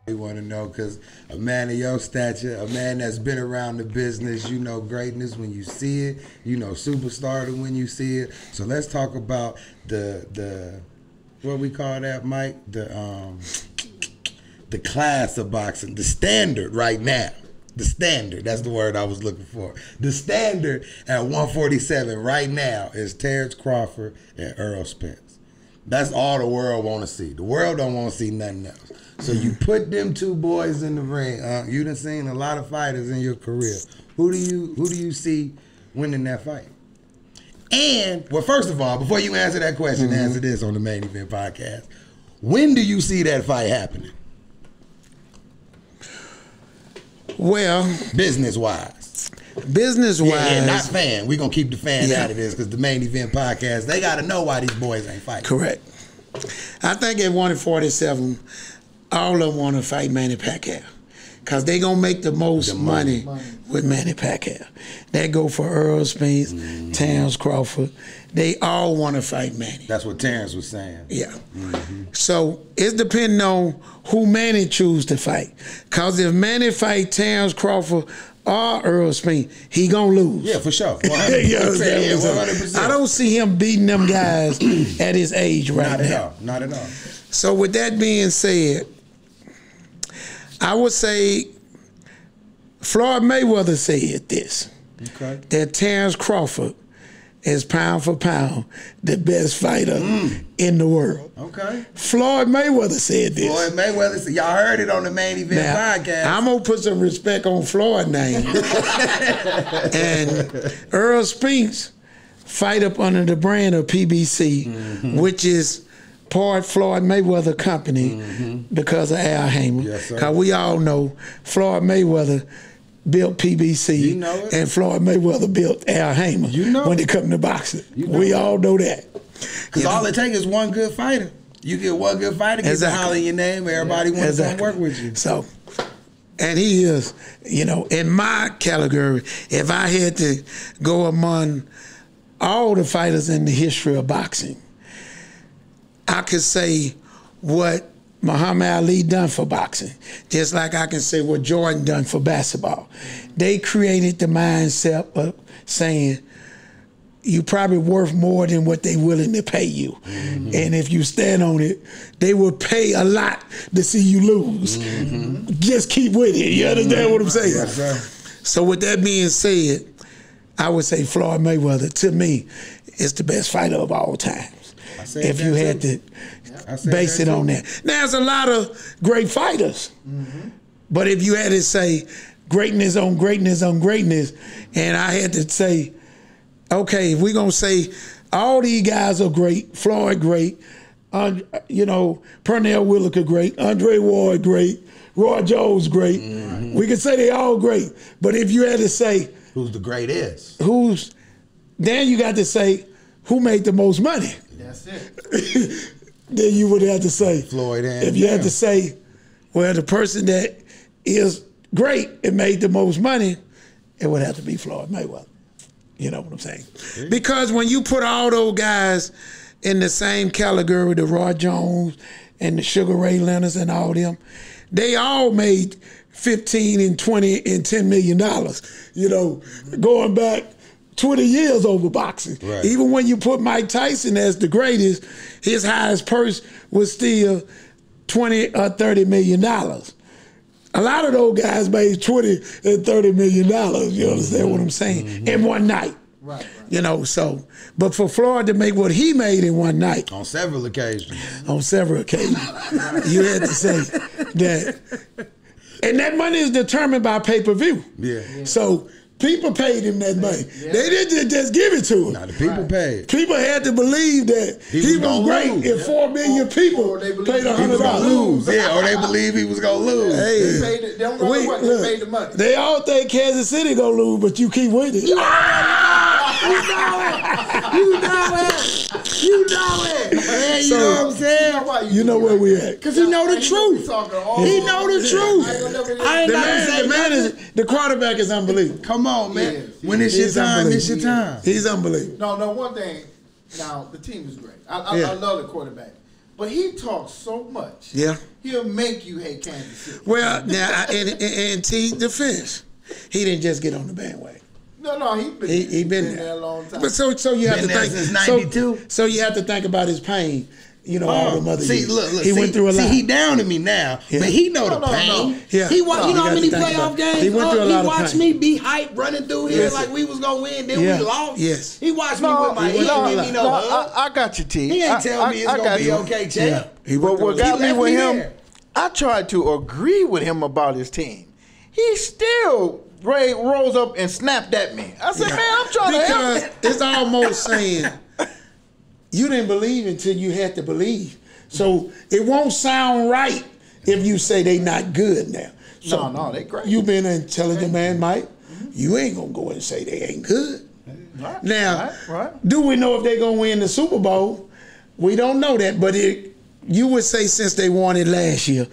We want to know because a man of your stature, a man that's been around the business, you know greatness when you see it, you know superstardom when you see it. So let's talk about the what we call that, Mike? The class of boxing, the standard right now. The standard, that's the word I was looking for. The standard at 147 right now is Terence Crawford and Errol Spence. That's all the world want to see. The world don't want to see nothing else. So you put them two boys in the ring. You done seen a lot of fighters in your career. Who do you see winning that fight? And, well, first of all, before you answer that question, answer this on the Main Event Podcast. When do you see that fight happening? Well, business-wise. Business-wise. Yeah, not fan. We're going to keep the fan out of this because the Main Event Podcast, they got to know why these boys ain't fighting. Correct. I think at 147, all of them want to fight Manny Pacquiao because they going to make the most money with Manny Pacquiao. That go for Earl Spence, Terence Crawford. They all want to fight Manny. That's what Terence was saying. Yeah. So it's depending on who Manny choose to fight. Because if Manny fight Terence Crawford or Earl Spence, he going to lose. Yeah, for sure. 100%. You understand? Yeah, 100%. I don't see him beating them guys at his age right now. Not at all. So with that being said, I would say Floyd Mayweather said this, that Terence Crawford is pound for pound the best fighter in the world. Okay. Floyd Mayweather said this. Floyd Mayweather said, y'all heard it on the Main Event Podcast. I'm going to put some respect on Floyd's name. And Earl Spence fight up under the brand of PBC, which is part Floyd Mayweather company because of Al Haymon. Yes, sir. Because we all know Floyd Mayweather built PBC, you know it. And Floyd Mayweather built Al Haymon when it come to boxing. We all know that. Because all it takes is one good fighter. You get one good fighter, get to holler in your name, everybody wants to work with you. So, and he is, you know, in my category, if I had to go among all the fighters in the history of boxing, I could say what Muhammad Ali done for boxing, just like I can say what Jordan done for basketball. They created the mindset of saying, you probably worth more than what they willing to pay you. And if you stand on it, they will pay a lot to see you lose. Just keep with it. You understand what I'm saying? Yes, sir. So with that being said, I would say Floyd Mayweather, to me, is the best fighter of all times. If you had to base it on that. Now, there's a lot of great fighters. But if you had to say greatness on greatness on greatness, and I had to say, okay, if we're going to say all these guys are great, Floyd great, you know, Pernell Whitaker great, Andre Ward great, Roy Jones great. We could say they all great. But if you had to say, who's the greatest? Then you got to say, who made the most money? That's it. Then you would have to say, Floyd. And if you had to say, well, the person that is great and made the most money, it would have to be Floyd Mayweather. You know what I'm saying? Because when you put all those guys in the same category, the Roy Jones and the Sugar Ray Leonards and all them, they all made 15 and 20 and $10 million, you know, going back 20 years over boxing. Right. Even when you put Mike Tyson as the greatest, his highest purse was still 20 or $30 million. A lot of those guys made 20 and $30 million. You understand what I'm saying? In one night. Right. You know, so, but for Floyd to make what he made in one night. On several occasions. On several occasions. You had to say that. And that money is determined by pay-per-view. Yeah. So people paid him that money. They didn't just give it to him. Now the people paid. People had to believe that he was great if 4 million people paid $100. Yeah, or they believe he was gonna lose. Hey, They don't know what they paid the money. They all think Kansas City gonna lose, but you keep winning. You know it. You know it. You know it. Man, you know what I'm saying? You know where we at. Because he know the truth. He know the truth. I ain't gotta say the quarterback is unbelievable. Come on, man. When it's your time, it's your time. He's unbelievable. No, one thing. Now, the team is great. I love the quarterback. But he talks so much. Yeah. He'll make you hate Kansas City. Well, now, in T defense, he didn't just get on the bandwagon. No, he been there a long time. But so you have to think since 92. So you have to think about his pain. You know, all the mother years. Look, he went through a lot. See, he down to me now, but he know the pain. No. Yeah. He watched, you know how many got to think playoff about it. games? He went through a lot of watched pain. me be hyped running through here Yes. like we was gonna win, then Yeah. we lost. Yes. He watched me with my he ain't give me no hug. I got you, T. He ain't tell me it's gonna be okay, champ. Yeah. He went But through what a got lot. me left with me him, there. I tried to agree with him about his team. He still rose up and snapped at me. I said, man, I'm trying to help. Because it's almost saying you didn't believe until you had to believe. So it won't sound right if you say they not good now. So No, they great. You been an intelligent man, Mike. You ain't gonna go and say they ain't good. Right, Now, right. do we know if they're gonna win the Super Bowl? We don't know that, but you would say since they won it last year,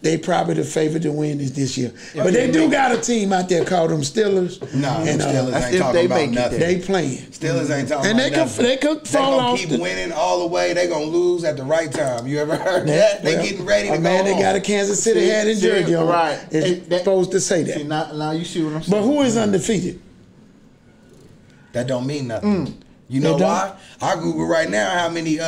they probably the favorite to win it this year. But they do got a team out there called them Steelers. No, and, Steelers that's ain't if talking they about make it nothing. there. they playing. Steelers ain't talking And about nothing. they could fall gonna off. keep winning all the way. They gonna lose at the right time. You ever heard that? They Well, getting ready to a go man that home. got a Kansas City hat in jersey on right. is That- supposed to say See, that. now you see what I'm saying. But who is undefeated? That don't mean nothing. You know It don't? why? I Google right now how many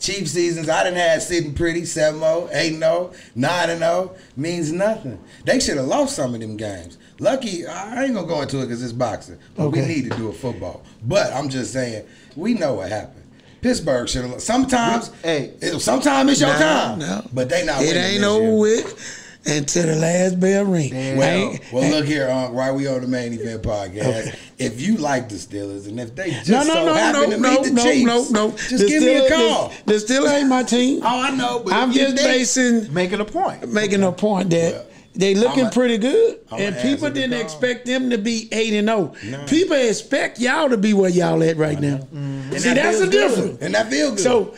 Chief seasons I done had sitting pretty. 7-0, 8-0, 9-0. Means nothing. They should have lost some of them games. Lucky, I ain't gonna go into it because it's boxing. But we Okay. need to do a football. But I'm just saying, we know what happened. Pittsburgh should have. Sometimes it's your time. No. But they not It winning ain't this over year. with until the last bell ring. Well, look here, right? We on the Main Event Podcast. Okay. If you like the Steelers and if they just No, happen to meet the Chiefs, just The give me a Steelers- call. The Steelers ain't my team. Oh, I know, but I'm if you just think- making a point. making a point that Well, they looking pretty good, I'ma and answer people the didn't call. expect them to be 8-0. No. People expect y'all to be where y'all at right now. And See, that that's the feels good. difference. And that feel good. So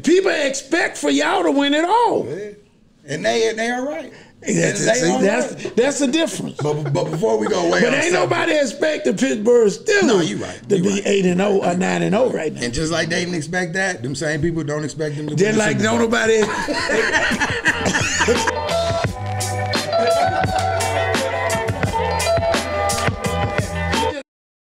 people expect for y'all to win it all. Yeah. And they are right. That's the difference. But before we go away, But ain't nobody expect the Pittsburgh Steelers No, you right. to You be right. 8-0 or 9-0 right now. And just like they didn't expect that, them same people don't expect them to. Just win the like Super don't Bowl. nobody.